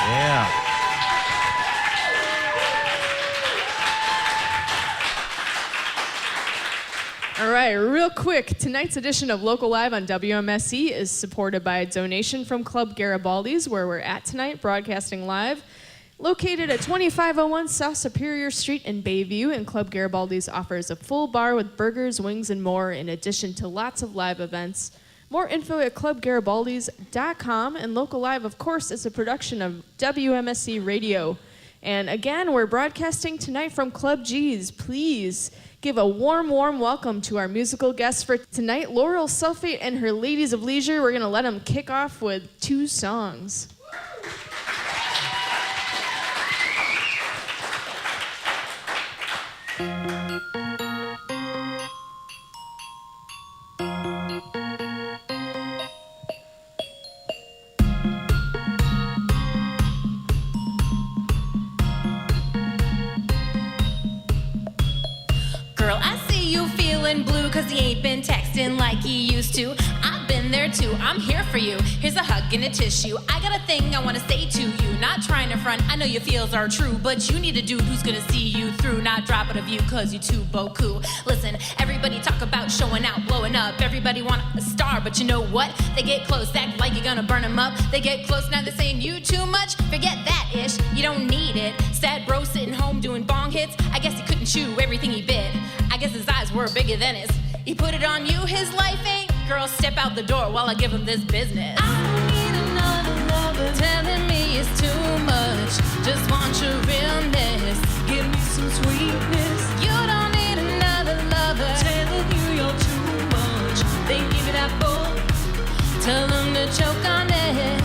Yeah. All right, real quick, tonight's edition of Local Live on WMSE is supported by a donation from Club Garibaldi's, where we're at tonight, broadcasting live. Located at 2501 South Superior Street in Bayview, and Club Garibaldi's offers a full bar with burgers, wings, and more, in addition to lots of live events. More info at clubgaribaldis.com, and Local Live, of course, is a production of WMSE Radio. And again, we're broadcasting tonight from Club G's. Please give a warm welcome to our musical guests for tonight, Lauryl Sulfate and her Ladies of Leisure. We're going to let them kick off with 2 songs. Girl, I see you feeling blue cause he ain't been texting like he used to. I've been there too, I'm here for you. Here's a hug and a tissue. I got a thing I wanna say to you. Not trying to front, I know your feels are true, but you need a dude who's gonna see you through. Not drop it of you cause you too boku. Listen, everybody talk about showing out, blowing up. Everybody want a star, but you know what? They get close, act like you're gonna burn them up. They get close, now they're saying you too much. Forget that ish, you don't need it. Sad bro sitting home doing bong hits. I guess he couldn't chew everything he bit. I guess his eyes were bigger than his. He put it on you, his life ain't. Girl, step out the door while I give him this business. I don't need another lover telling me it's too much. Just want your realness, give me some sweetness. You don't need another lover telling you you're too much. They give it that bull, tell them to choke on it.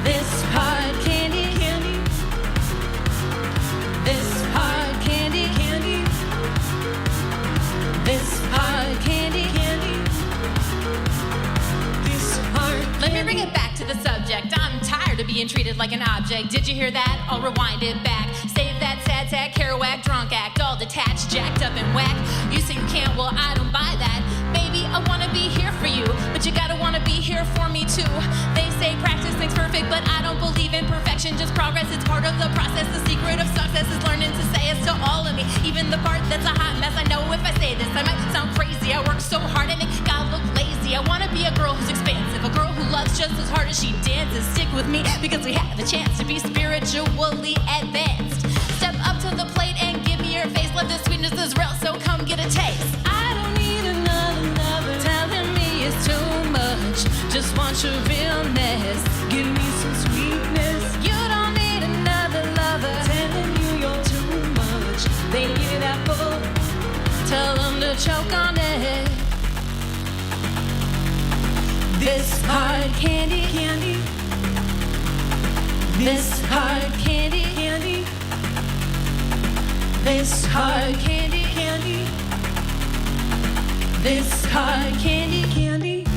This hard candy, candy. This hard candy, candy. This hard candy, candy. This hard candy. Let me bring it back to the subject. I'm tired of being treated like an object. Did you hear that? I'll rewind it back. Save that sad sack, Kerouac, drunk act, all detached, jacked up and whack. You say you can't, well I don't buy that. Baby, I wanna be here for you, but you gotta wanna be here for me too. They say practice makes perfect, but I don't believe in perfection, just progress. It's part of the process. The secret of success is learning to say yes to all of me, even the part that's a hot mess. I know if I say this, I might sound crazy. I work so hard and make God look lazy. I wanna be a girl who's expansive, a girl who loves just as hard as she dances. Stick with me because we have a chance to be spiritually advanced. Step up to the plate and give me your face. Love the sweetness is real, so come get a taste. I don't need another lover telling me it's too much. Just want your realness, give me some sweetness. You don't need another lover telling you you're too much. They give it that bull, tell them to choke on it. This hard candy, candy. This hard candy, candy. This hard candy, candy. This hard candy, candy.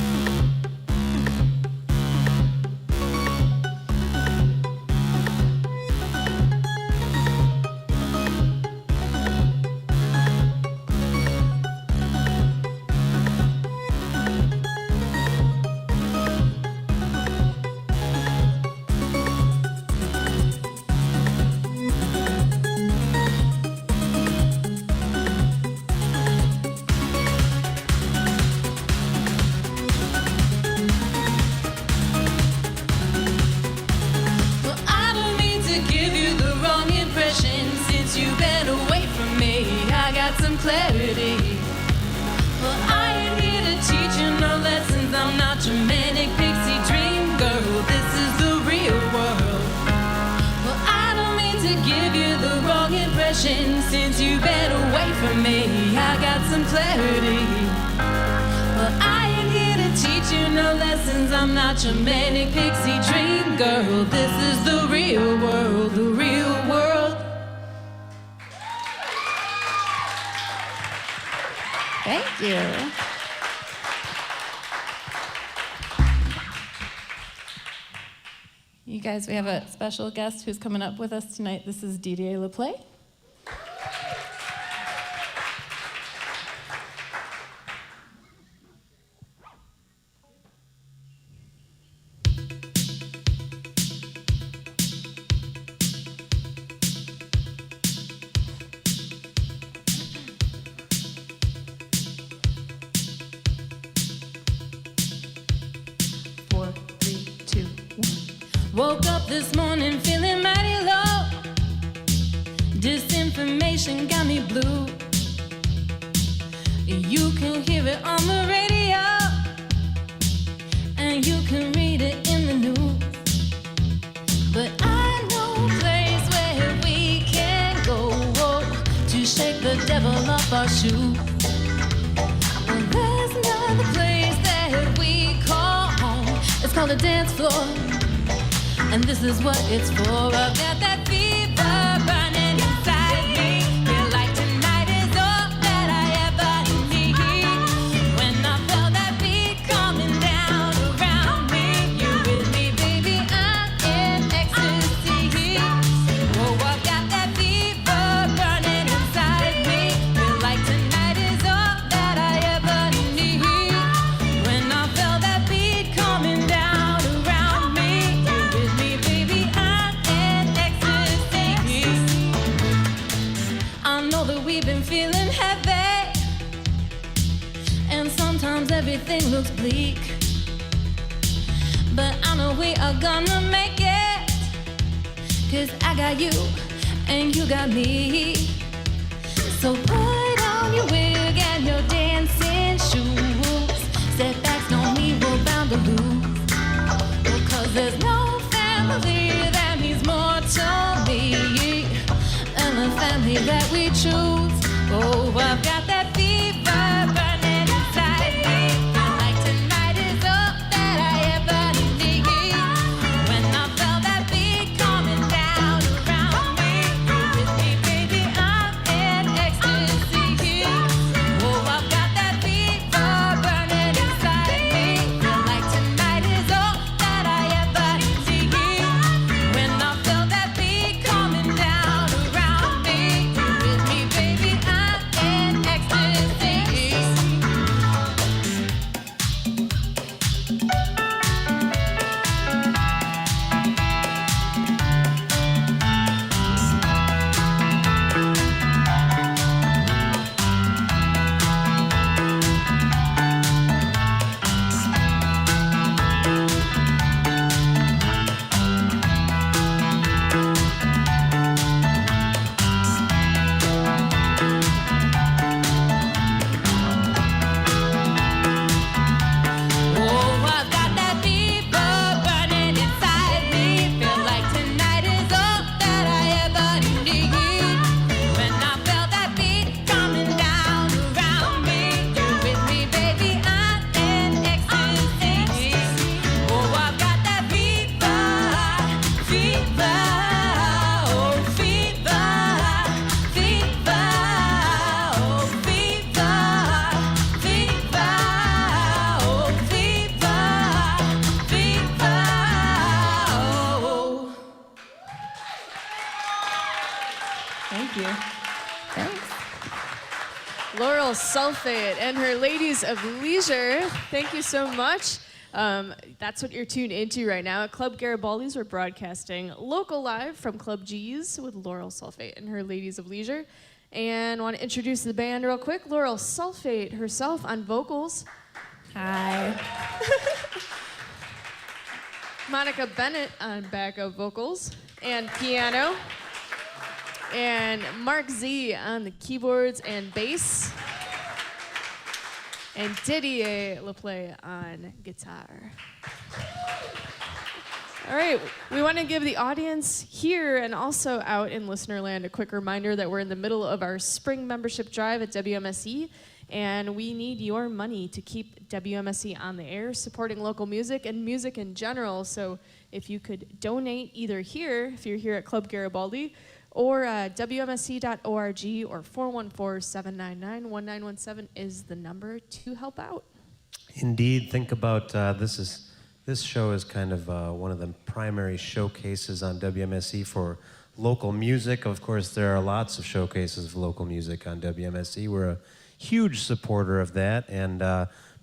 Clarity. Well, I ain't here to teach you no lessons. I'm not your manic pixie dream girl. This is the real world. Well, I don't mean to give you the wrong impression. Since you've been away from me, I got some clarity. Well, I ain't here to teach you no lessons. I'm not your manic pixie dream girl. This is the real world, the real world. Thank you. You guys, we have a special guest who's coming up with us tonight. This is Didier LePlay. Woke up this morning feeling mighty low. Disinformation got me blue. You can hear it on the radio, and you can read it in the news. But I know a place where we can go to shake the devil off our shoes. Well, there's another place that we call home. It's called a dance floor, and this is what it's for. I've got that fever burning inside me. Feel like tonight is all that I ever need. When I felt that beat coming down around me, you with me, baby, I'm in ecstasy. Oh, I've got that fever burning inside me. Feel like tonight is all that I ever need. When I felt that beat coming down around me, you with me, baby, I'm in ecstasy. I know that we've been feeling heavy, and sometimes everything looks bleak. But I know we are gonna make it, 'cause I got you and you got me. So put on your wig and your dancing shoes. Setbacks don't mean we're bound to lose. Because there's no family that means more to me than the family that we choose. Oh, I've got that fever burning inside me. Feel like tonight is all that I ever need. When I felt that beat coming down around me, you with me, baby, I'm in ecstasy. Oh, I've got that fever burning inside me. Feel like tonight is all that I ever need. When I felt that beat coming down around me, you with me, baby, I'm in ecstasy. Oh, I've got that fever burning inside me. Feel like tonight is all that I ever need. When I felt that beat coming down around me, you with me, baby, I'm in ecstasy. Oh, I've got that fever, fever, oh, fever, fever, oh, fever, fever, oh, fever, fever, oh. Thank you. Thanks. Lauryl Sulfate and her Ladies of Leisure. Thank you so much. That's what you're tuned into right now. At Club Garibaldi's, we're broadcasting local live from Club G's with Lauryl Sulfate and her Ladies of Leisure. And want to introduce the band real quick. Lauryl Sulfate herself on vocals. Hi. Monica Bennett on backup vocals and piano. And Mark Z on the keyboards and bass. And Didier LaPlay on guitar. All right, we want to give the audience here and also out in listener land a quick reminder that we're in the middle of our spring membership drive at WMSE, and we need your money to keep WMSE on the air, supporting local music and music in general. So if you could donate either here, if you're here at Club Garibaldi, or WMSE.org, or 414-799-1917 is the number to help out. Indeed, think about this show is kind of one of the primary showcases on WMSE for local music. Of course, there are lots of showcases of local music on WMSE. We're a huge supporter of that, and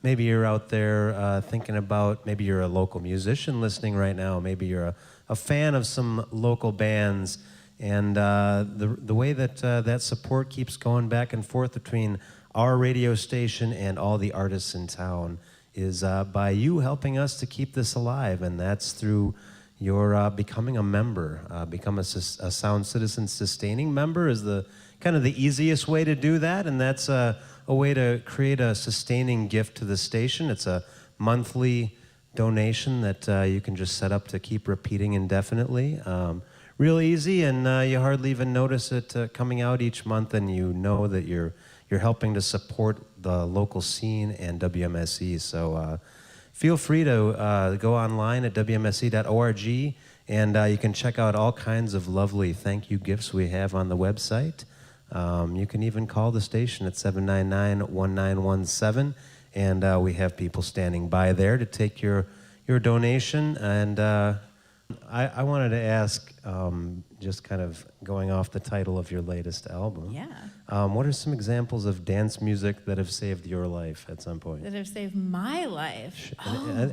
maybe you're out there thinking about, maybe you're a local musician listening right now, maybe you're a fan of some local bands, and the way that that support keeps going back and forth between our radio station and all the artists in town is by you helping us to keep this alive, and that's through you're becoming a member. Become a Sound Citizen sustaining member is the kind of the easiest way to do that, and that's a way to create a sustaining gift to the station. It's a monthly donation that you can just set up to keep repeating indefinitely. Real easy, and you hardly even notice it coming out each month, and you know that you're helping to support the local scene and WMSE. So feel free to go online at wmse.org, and you can check out all kinds of lovely thank you gifts we have on the website. You can even call the station at 799-1917, and we have people standing by there to take your donation. And I wanted to ask, just kind of going off the title of your latest album. Yeah. What are some examples of dance music that have saved your life at some point? That have saved my life.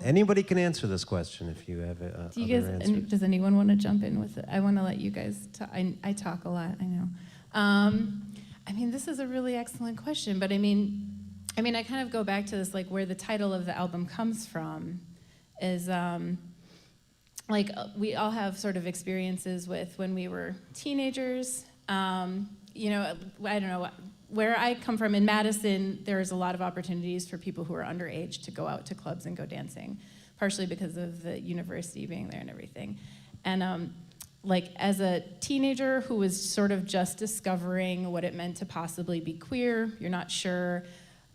Anybody can answer this question if you have Do you guys? Does anyone want to jump in with it? I want to let you guys talk. I talk a lot. I know. I mean, this is a really excellent question, but I mean, I kind of go back to this, like where the title of the album comes from, is. Like we all have sort of experiences with when we were teenagers. You know, I don't know, where I come from in Madison, there's a lot of opportunities for people who are underage to go out to clubs and go dancing, partially because of the university being there and everything. And like as a teenager who was sort of just discovering what it meant to possibly be queer, you're not sure,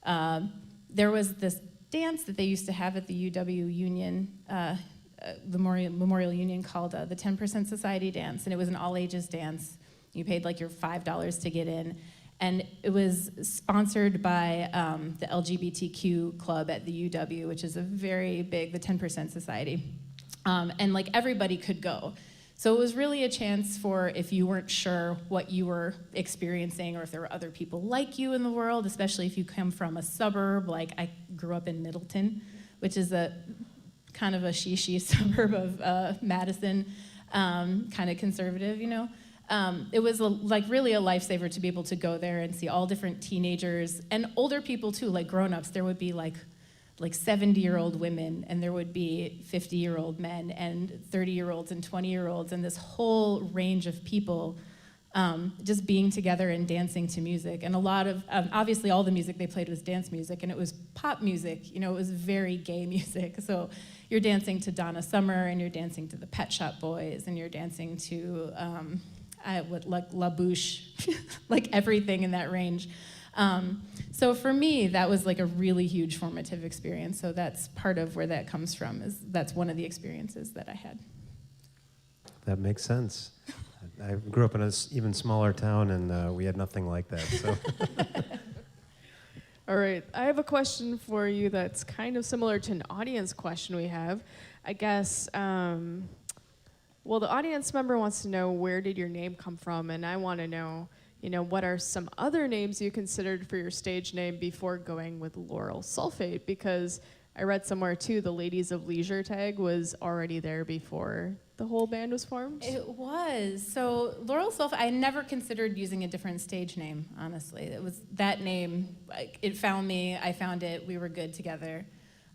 there was this dance that they used to have at the UW Union, the Memorial Union, called the 10% Society Dance, and it was an all-ages dance. You paid like your $5 to get in, and it was sponsored by the LGBTQ club at the UW, which is a very big, the 10% Society, and like everybody could go. So it was really a chance for, if you weren't sure what you were experiencing or if there were other people like you in the world, especially if you come from a suburb, like I grew up in Middleton, which is a kind of a she suburb of Madison, kind of conservative, you know. It was like really a lifesaver to be able to go there and see all different teenagers and older people too, like grown-ups. There would be like 70-year-old women, and there would be 50-year-old men and 30-year-olds and 20-year-olds, and this whole range of people just being together and dancing to music. And a lot of, obviously all the music they played was dance music, and it was pop music, you know, it was very gay music. So you're dancing to Donna Summer, and you're dancing to the Pet Shop Boys, and you're dancing to like La Bouche, like everything in that range. So for me, that was like a really huge formative experience. So that's part of where that comes from, is that's one of the experiences that I had. That makes sense. I grew up in an even smaller town, and we had nothing like that. So. All right, I have a question for you that's kind of similar to an audience question we have. I guess, well, the audience member wants to know, where did your name come from? And I want to know, you know, what are some other names you considered for your stage name before going with Lauryl Sulfate? Because I read somewhere too, the Ladies of Leisure tag was already there before the whole band was formed. It was. So Lauryl Sulfate, I never considered using a different stage name, honestly. It was that name, like, it found me, I found it, we were good together.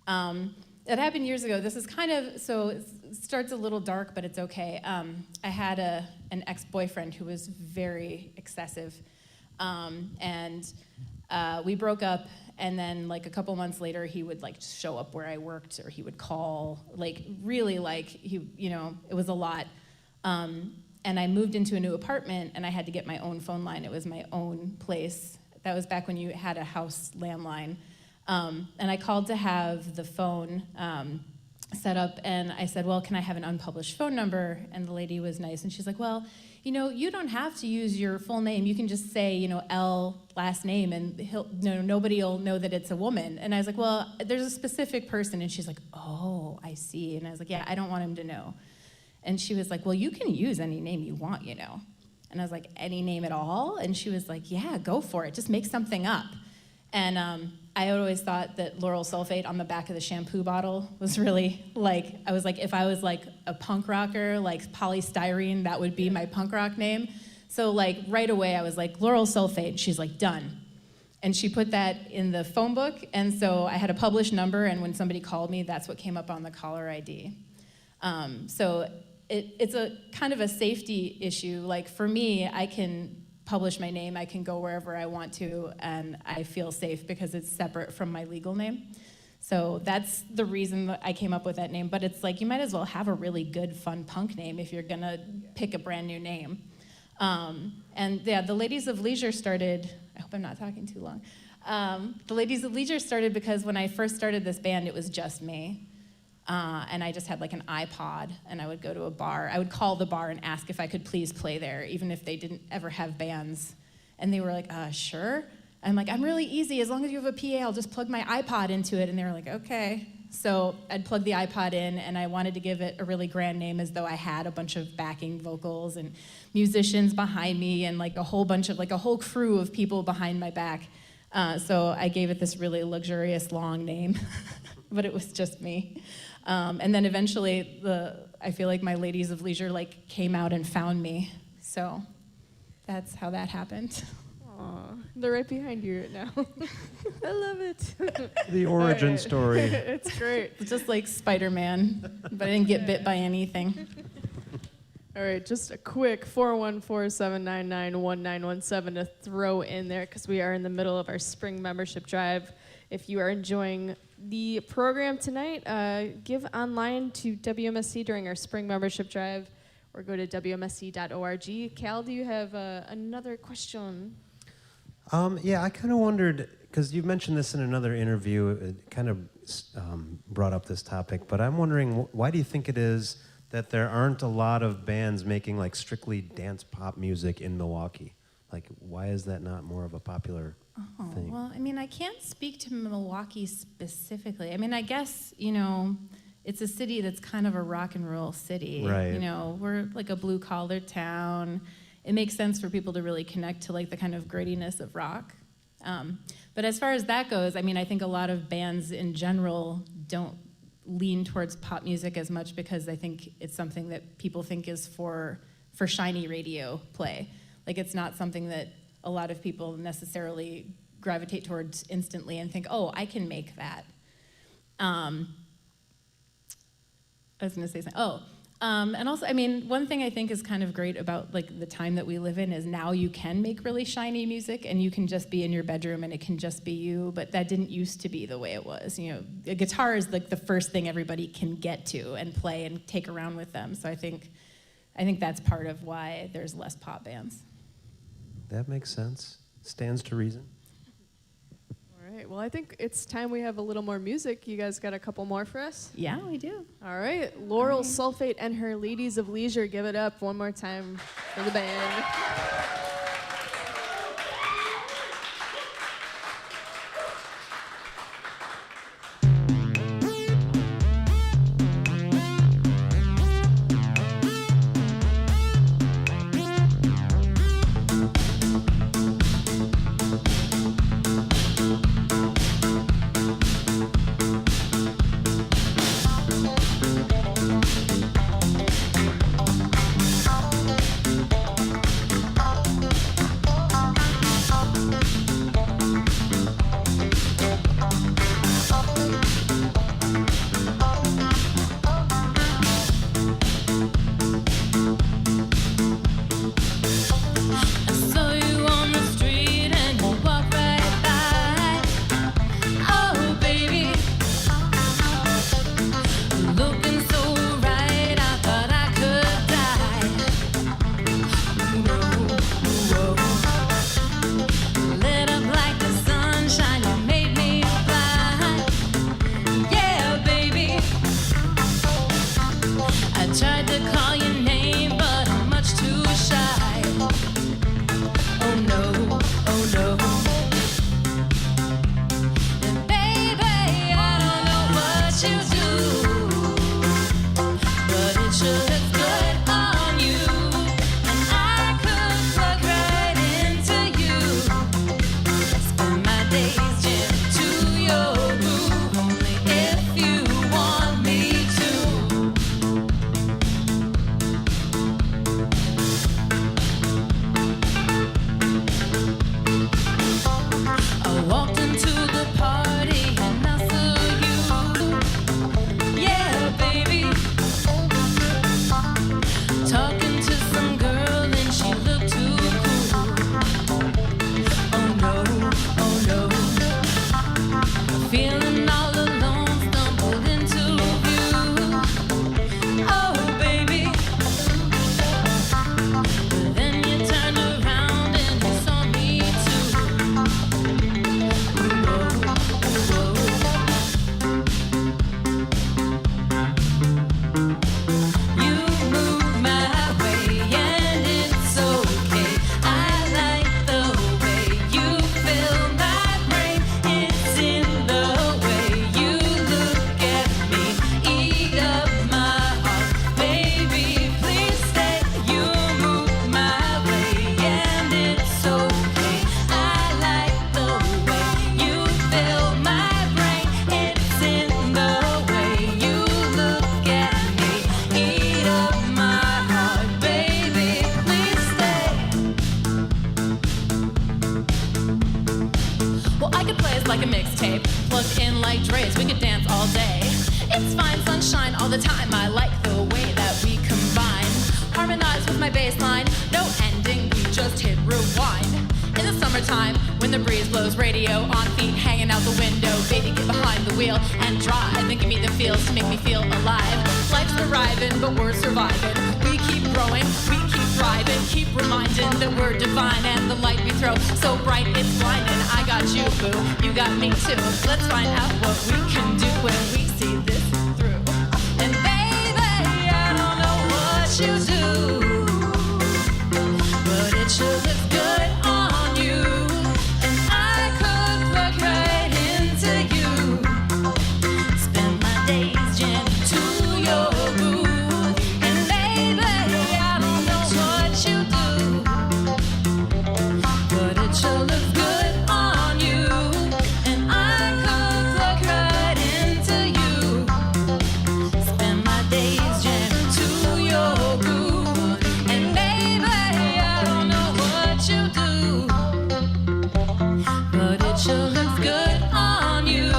It happened years ago. This is kind of, so it starts a little dark, but it's okay. I had an ex-boyfriend who was very excessive, and we broke up, and then like a couple months later, he would like show up where I worked, or he would call, like really like he, you know, it was a lot. And I moved into a new apartment, and I had to get my own phone line. It was my own place. That was back when you had a house landline. And I called to have the phone set up, and I said, well, can I have an unpublished phone number? And the lady was nice, and she's like, well, you know, you don't have to use your full name. You can just say, you know, L last name, and nobody will know that it's a woman. And I was like, well, there's a specific person. And she's like, oh, I see. And I was like, yeah, I don't want him to know. And she was like, well, you can use any name you want, you know. And I was like, any name at all? And she was like, yeah, go for it. Just make something up. And I always thought that Lauryl Sulfate on the back of the shampoo bottle was really like, I was like, if I was like a punk rocker, like polystyrene, that would be my punk rock name. So like right away I was like, Lauryl Sulfate, and she's like, done. And she put that in the phone book, and so I had a published number, and when somebody called me, that's what came up on the caller ID. So it's a kind of a safety issue. Like for me, I can publish my name, I can go wherever I want to, and I feel safe because it's separate from my legal name. So that's the reason that I came up with that name. But it's like, you might as well have a really good, fun punk name if you're gonna pick a brand new name. And yeah, the Ladies of Leisure started, I hope I'm not talking too long. The Ladies of Leisure started because when I first started this band, it was just me. And I just had like an iPod, and I would go to a bar. I would call the bar and ask if I could please play there, even if they didn't ever have bands. And they were like, sure. I'm like, I'm really easy. As long as you have a PA, I'll just plug my iPod into it. And they were like, okay. So I'd plug the iPod in, and I wanted to give it a really grand name as though I had a bunch of backing vocals and musicians behind me and like a whole bunch of, like a whole crew of people behind my back. So I gave it this really luxurious long name, but it was just me. And then eventually, I feel like my Ladies of Leisure like came out and found me. So that's how that happened. Aw, they're right behind you right now. I love it. The origin story. It's great. It's just like Spider-Man, but I didn't get bit by anything. All right, just a quick 414-799-1917 to throw in there because we are in the middle of our spring membership drive. If you are enjoying the program tonight, give online to WMSC during our spring membership drive or go to WMSC.org. Cal, do you have another question? Yeah, I kind of wondered, because you've mentioned this in another interview, it kind of brought up this topic, but I'm wondering, why do you think it is that there aren't a lot of bands making like strictly dance pop music in Milwaukee? Like, why is that not more of a popular thing? Well, I mean, I can't speak to Milwaukee specifically. I mean, I guess, you know, it's a city that's kind of a rock and roll city. Right. You know, we're like a blue-collar town. It makes sense for people to really connect to like the kind of grittiness of rock. But as far as that goes, I mean, I think a lot of bands in general don't lean towards pop music as much because I think it's something that people think is for shiny radio play. Like, it's not something that a lot of people necessarily gravitate towards instantly and think, oh, I can make that. I was going to say something. And also, I mean, one thing I think is kind of great about like the time that we live in is now you can make really shiny music and you can just be in your bedroom and it can just be you, but that didn't used to be the way it was. You know, a guitar is like the first thing everybody can get to and play and take around with them. So I think that's part of why there's less pop bands. That makes sense. Stands to reason. All right, well, I think it's time we have a little more music. You guys got a couple more for us? Yeah, we do. All right, Lauryl Sulfate and her Ladies of Leisure. Give it up one more time for the band. my bass line. No ending, we just hit rewind. In the summertime, when the breeze blows, radio on feet, hanging out the window. Baby, get behind the wheel and drive and give me the feels to make me feel alive. Life's arriving, but we're surviving. We keep growing, we keep thriving. Keep reminding that we're divine and the light we throw so bright it's blinding. I got you, boo, you got me too. Let's find out what we can do when we see this through. And baby, I don't know what you do, but it sure looks good on you. And I could plug right into you, spend my days jamming to your groove. And baby, I don't know what you do, but it sure looks good on you. And I could plug right into you, spend my days jamming to your groove. And baby, I don't know what you do, but it sure looks good on you.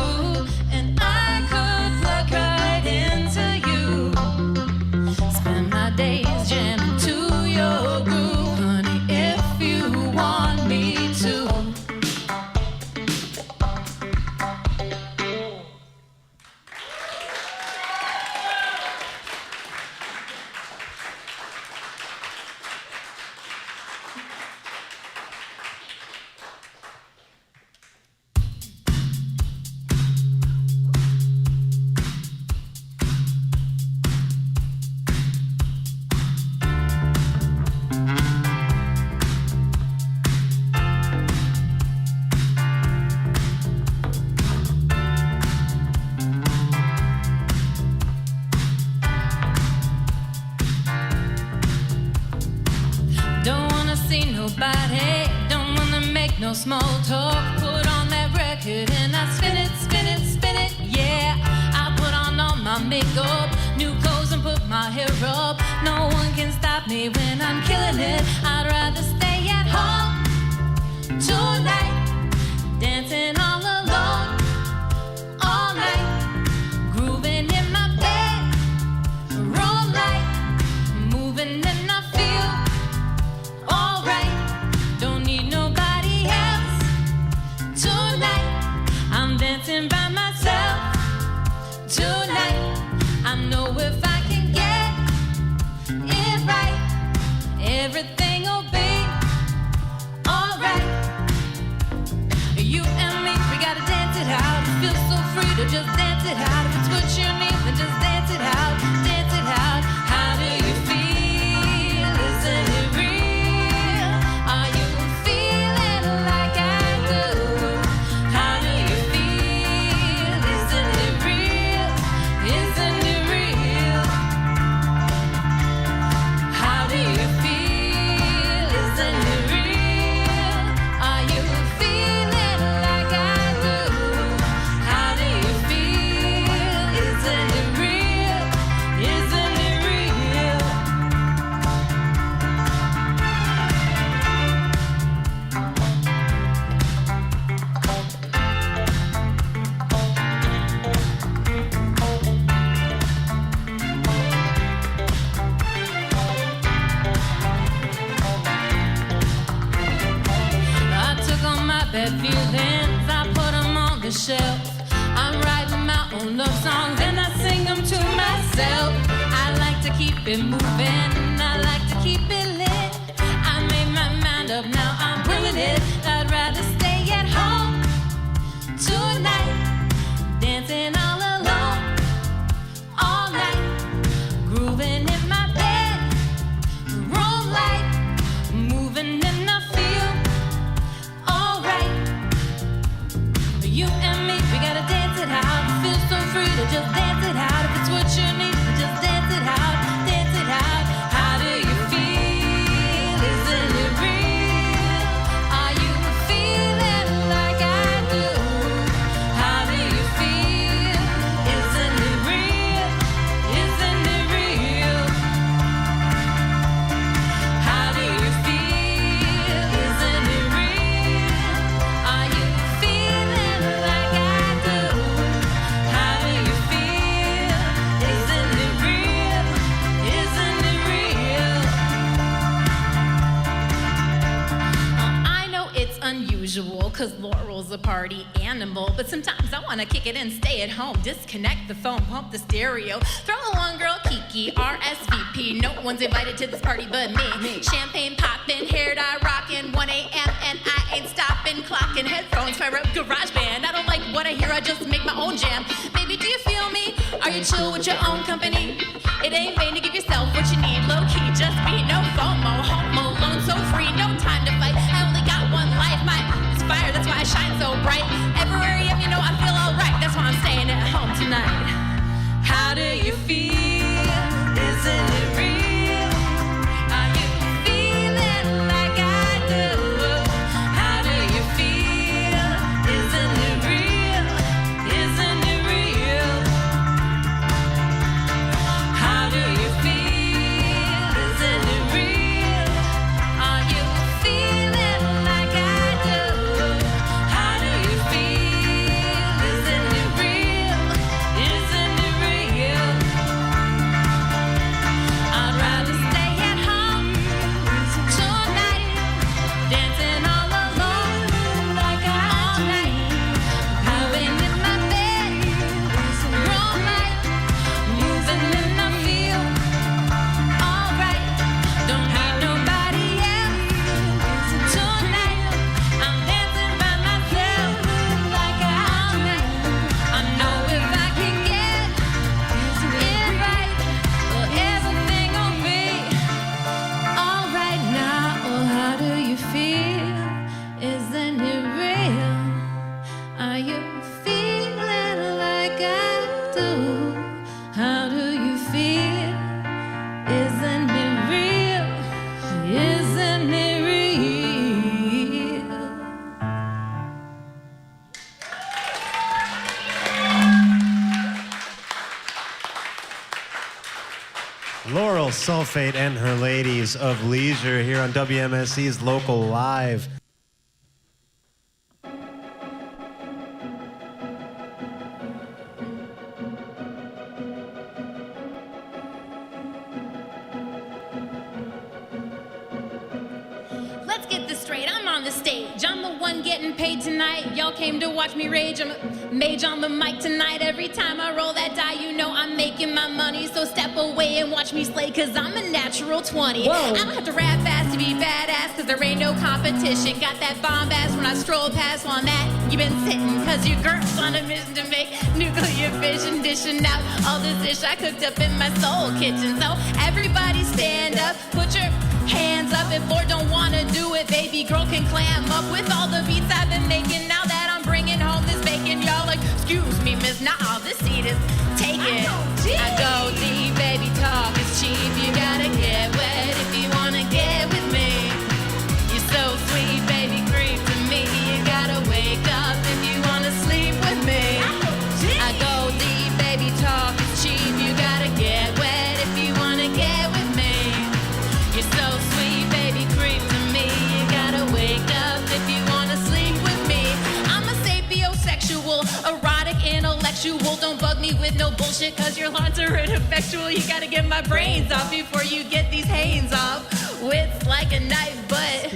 And I could plug right into you, spend my days jamming to your groove, honey, if you want me to. Don't wanna see nobody, don't wanna make no small talk. Put on that record and I spin it, spin it, spin it, yeah. I put on all my makeup, new clothes and put my hair up. No one can stop me when I'm killing it. I'd rather stay at home tonight, dancing all alone, all night, grooving in my bed, roll light, moving and I feel alright, don't need nobody else tonight. I'm dancing by myself tonight. I know if I can get it right, everything will be alright. You and me, we gotta dance it out. It feels so free to just dance it out. If it's what you need, then just dance it out, dance it out. How do you feel? Isn't it real? Are you feeling like I do? How do you feel? Isn't it real? Isn't it real? How do you feel? Isn't it real? Are you feeling like I do? How do you feel? Isn't it real? Isn't it real? I took all my bad feelings, I put them on the shelf. I'm writing my own love songs and I sing them to myself. I like to keep it moving, I like to keep it lit. I made my mind up, now I'm bringing it. I'd rather stay at home tonight, dancing all alone, all night, grooving in my bed, roll light, moving and I feel alright. You and me, we gotta dance it out. Feel so free to just dance it out. If it's what you need, just dance it out, dance it out. How do you feel? Isn't it real? usual, cause Laurel's a party animal. But sometimes I wanna kick it and stay at home. Disconnect the phone, pump the stereo. Throw a one girl Kiki, RSVP. No one's invited to this party but me. Champagne poppin', hair dye rockin', 1 a.m. and I ain't stopping. Clocking headphones, fire up GarageBand. I don't like what I hear, I just make my own jam. Baby, do you feel me? Are you chill with your own company? It ain't vain to give yourself what you need. Low key, just be no FOMO. Home alone, so free, no time to fight. I only got one life, my fire, that's why I shine so bright. Everywhere I am, you know I feel alright. That's why I'm staying at home tonight. How do you feel? Isn't it real? Are you feeling like I do? How do you feel? Isn't it real? Isn't it real? How do you feel? Isn't it real? Are you feeling like I do? How do you feel? Isn't it real? Isn't it real? I'd rather stay at home tonight, dancing all alone like all night, moving in my bed, all night, moving and I feel alright. Don't need nobody else tonight. I'm dancing by myself like all night. I know if I can get it right, well, everything will be alright now. Oh, how do you feel? Isn't it real? Are you feeling like I do? How do you feel? Isn't it real? Isn't it real? Lauryl Sulfate and her ladies of leisure here on WMSE's Local Live. Let's get this straight, I'm on the stage. I'm the one getting paid tonight. Y'all came to watch me rage. I'm a mage on the mic tonight. Every time I roll that die, you know I'm making my money. So step away and watch me slay, cause I'm a natural 20. I don't have to rap fast to be badass, cause there ain't no competition. Got that bomb ass when I stroll past on that. You been sitting, cause your girl's on a mission to make nuclear fission, dishing out all this dish I cooked up in my soul kitchen. So everybody stand up, put your hands up. If Lord don't wanna do it, baby girl can clam up with all the beats I've been making. Now that I'm bringing home this bacon, y'all like, excuse me, miss, nah, this seat is taken. I go deep, baby, talk is cheap. You gotta get wet if you wanna get with me. You're so sweet, baby, creep to me. You gotta wake up if you wanna sleep with me. I go deep, baby, talk is cheap. You gotta get wet if you wanna get with me. You're so sweet, baby, creep to me. You gotta wake up if you wanna sleep with me. I'm a sapiosexual, erotic, intellectual. Don't bug me with no bullshit, cause your lines are ineffectual. You gotta get my brains off before you get these hands off. Wits like a knife, but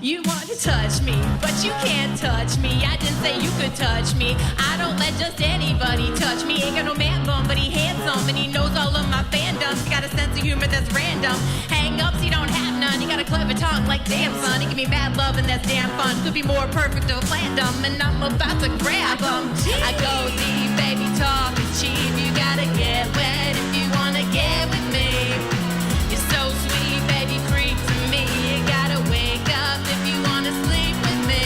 you want to touch me, but you can't touch me. I didn't say you could touch me. I don't let just anybody touch me. Ain't got no man bum, but he handsome and he knows all of my fandoms. He got a sense of humor that's random. Hang ups, he don't have none. He got a clever tongue like damn son. He give me mad love and that's damn fun. Could be more perfect or random, and I'm about to grab him. I go deep, baby, talk is cheap. You gotta get wet if you wanna get with me. You're so sweet, baby, creep to me. You gotta wake up if you wanna sleep with me.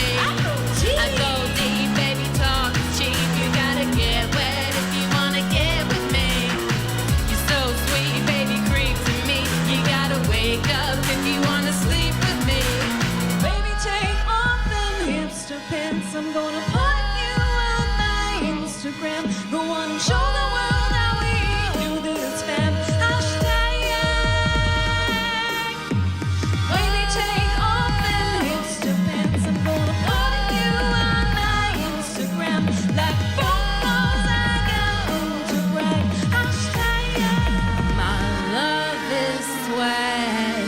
I go deep, baby, talk is cheap. You gotta get wet if you wanna get with me. You're so sweet, baby, creep to me. You gotta wake up if you wanna sleep with me. Baby, take off them hipster pants. I'm gonna put you on my Instagram. Go on and show the world how we do this, fam. Hashtag. Baby, take off them hipster pants. I'm gonna put you on my Instagram. Like photos I got to brag. Hashtag. My love is swag.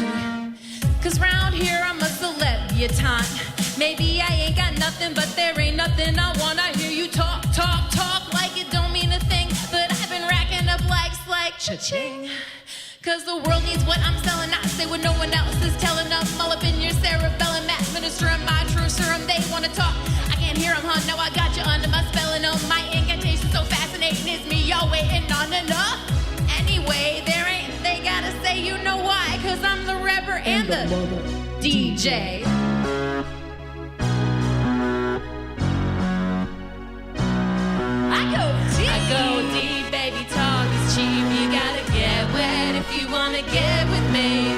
Cause round here I'm a celebutante. Maybe I ain't got nothing, but there ain't nothing. I wanna hear you talk, talk, talk like it don't mean a thing. But I've been racking up likes like cha-ching. Cause the world needs what I'm selling, not say what no one else is telling them. All up in your cerebellum, administering my true serum. They wanna talk, I can't hear them, huh? No, I got you under my spell and oh, my incantation so fascinating. It's me, y'all waiting on enough. Anyway, there ain't, they gotta say you know why. Cause I'm the rapper and the DJ. I go deep, baby, talk is cheap. You gotta get wet if you wanna get with me.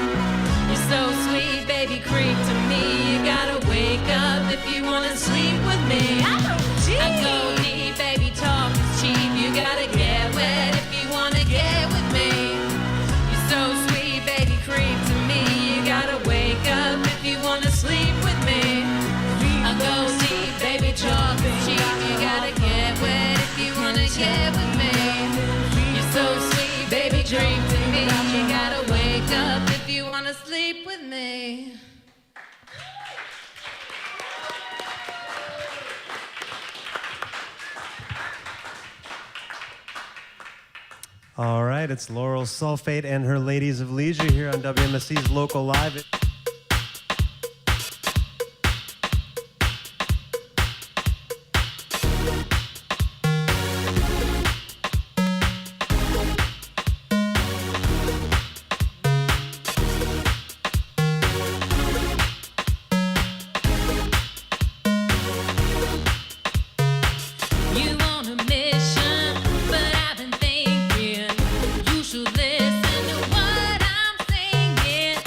You're so sweet, baby, creep to me. You gotta wake up if you wanna sleep with me. I go deep, baby, talk is cheap. You gotta get wet if you wanna get with me. You're so sweet, baby, creep to me. You gotta wake up if you wanna sleep with me. I go deep, baby, talk is cheap. You gotta get wet if you wanna get with me. You're so sweet, baby, dream to me. You gotta wake up if you wanna sleep with me. All right, it's Lauryl Sulfate and her Ladies of Leisure here on WMSE's Local Live. You on a mission, but I've been thinking you should listen to what I'm saying.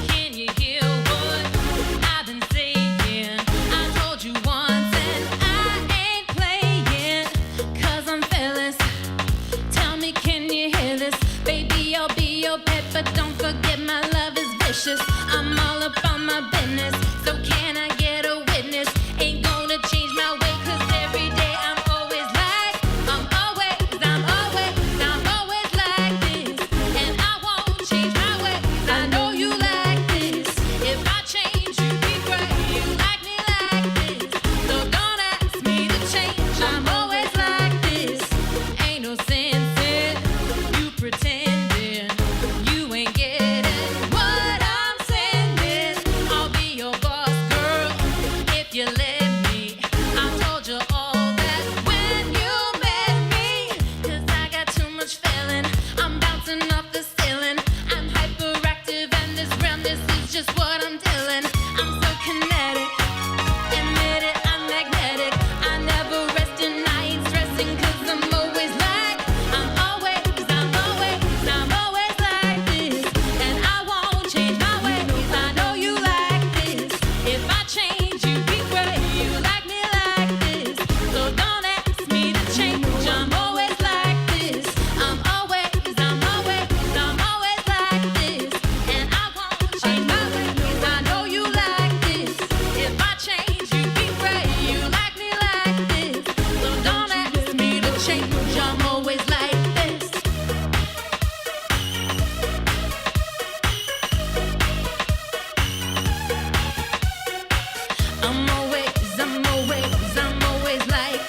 Can you hear what I've been saying? I told you once and I ain't playing, cause I'm fearless. Tell me, can you hear this? Baby, I'll be your pet, but don't forget my love is vicious. I'm all up on my business, so can I get a witness? Ain't gonna change my way, cause every day I'm always like this. And I won't change my ways, I know you like this. If I change, you be great, you like me like this. So don't ask me to change, I'm always like this. Ain't no sense in you pretending you ain't getting what I'm sending. I'll be your boss, girl, if you let me. I told you all that when you met me, cause I got too much feeling. I'm bouncing off the ceiling. I'm hyperactive and this realm, this is just what I'm dealing. I'm so kinetic, admit it, I'm magnetic. I never rest and I ain't stressing, cause I'm always like this. And I won't change my ways, I know you like this. If I change, you be great, you like me like this. So don't ask me to change, I'm always like this. I'm always like this. And I won't change my ways, I know you like this. If I change, you be great, you like me like this. So don't ask me to change, I'm always like this. I'm always like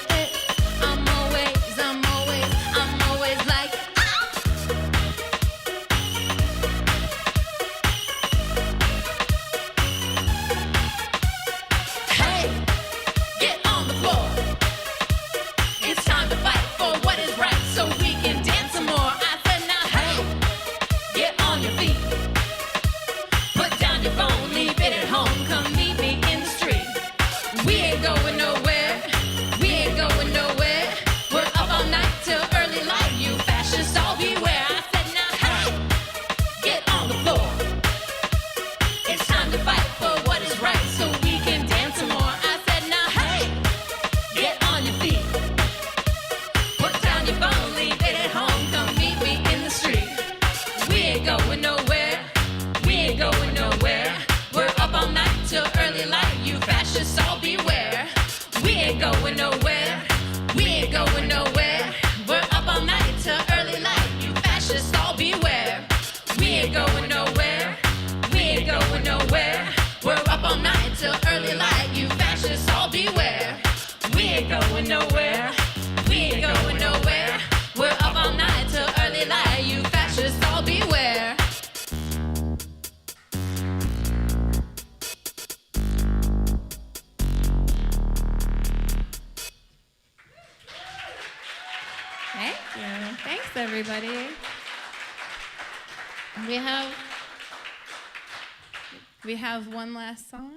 this. I'm always like Hey, get on the floor. It's time to fight for what is right so we can dance some more. I said now, hey, get on your feet. Put down your phone, leave it at home, come meet me in the street. We ain't going nowhere, We're up all night till early light, you fascists all beware. I said now, hey, get on the floor. It's time to fight for what is right so we can dance some more. I said now, hey, get on your feet. Put down your phone, leave it at home, come meet me in the street. We ain't going nowhere, We're up all night till early light, you fascists all beware. We ain't going nowhere, We're up all night till early light, you fascists all beware. We ain't going nowhere, We're up all night till early light, you fascists all beware. nowhere. We ain't going nowhere. We're up all night till early light. You fascists all beware. Thank you. Thanks, everybody. We have one last song,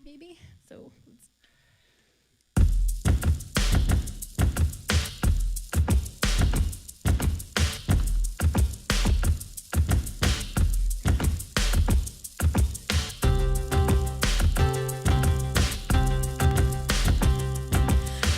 maybe. So.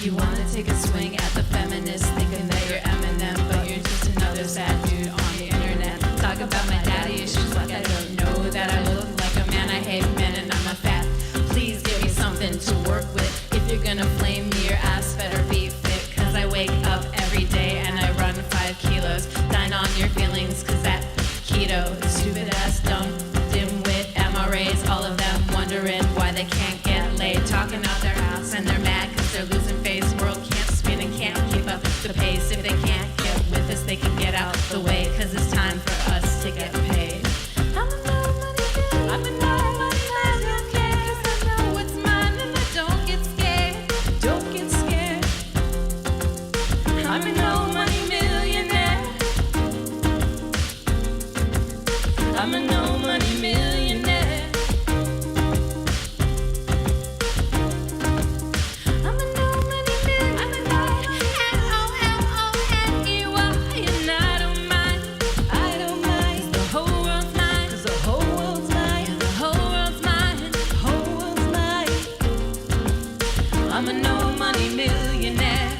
You wanna take a swing at the feminists, thinking that you're Eminem, but you're just another sad dude on the internet. Talk about my daddy issues like I don't know that I look like a man. I hate men and I'm a fat. Please give me something to work with. If you're gonna flame me, your ass better be fit. Cause I wake up every day and I run 5 kilos. Dine on your feelings, cause that keto is stupid ass, dumb, dimwit, MRAs, all of them wondering why they can't get laid. Talking out their ass and they're mad cause they're losing face. World can't spin and can't keep up the pace. If they can't get with us, they can get out the way. Cause it's time for us to get paid. I'm a no money man. I'm a no money man. I don't care 'cause I know it's mine and I don't get scared. Don't get scared. I'm a no money millionaire. I'm a no money millionaire. I'm a no money millionaire. I'm a no L-O-L-O-N-E-Y. And I don't mind. I don't mind. 'Cause the whole world's mine. 'Cause the whole world's mine. And the whole world's mine. And the whole world's mine. I'm a no money millionaire.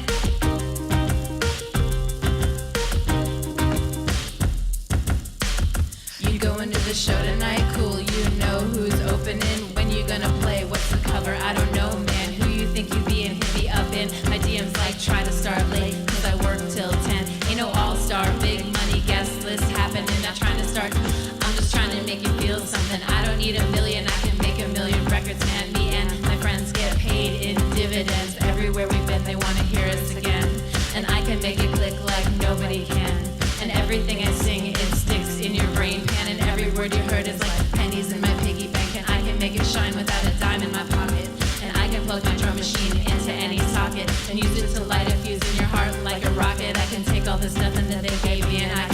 You going to the show tonight? Cool, you know who's opening. When you gonna play? What's the cover? I don't know, man. Who you think you be and hit me up in? My DM's like, try to start late, cause I work till 10. Ain't no all-star, big money guest list happening. Not trying to start, I'm just trying to make you feel something. I don't need a million, I can make a million records, man. Me and my friends get paid in dividends. Everywhere we've been, they wanna hear us again. And I can make it click like nobody can. And everything I sing, it sticks in your brain pan. And every word you heard is like pennies in my piggy bank. And I can make it shine without a dime in my pocket. And I can plug my drum machine into any socket and use it to light a fuse in your heart like a rocket. I can take all this nothing that they gave me and I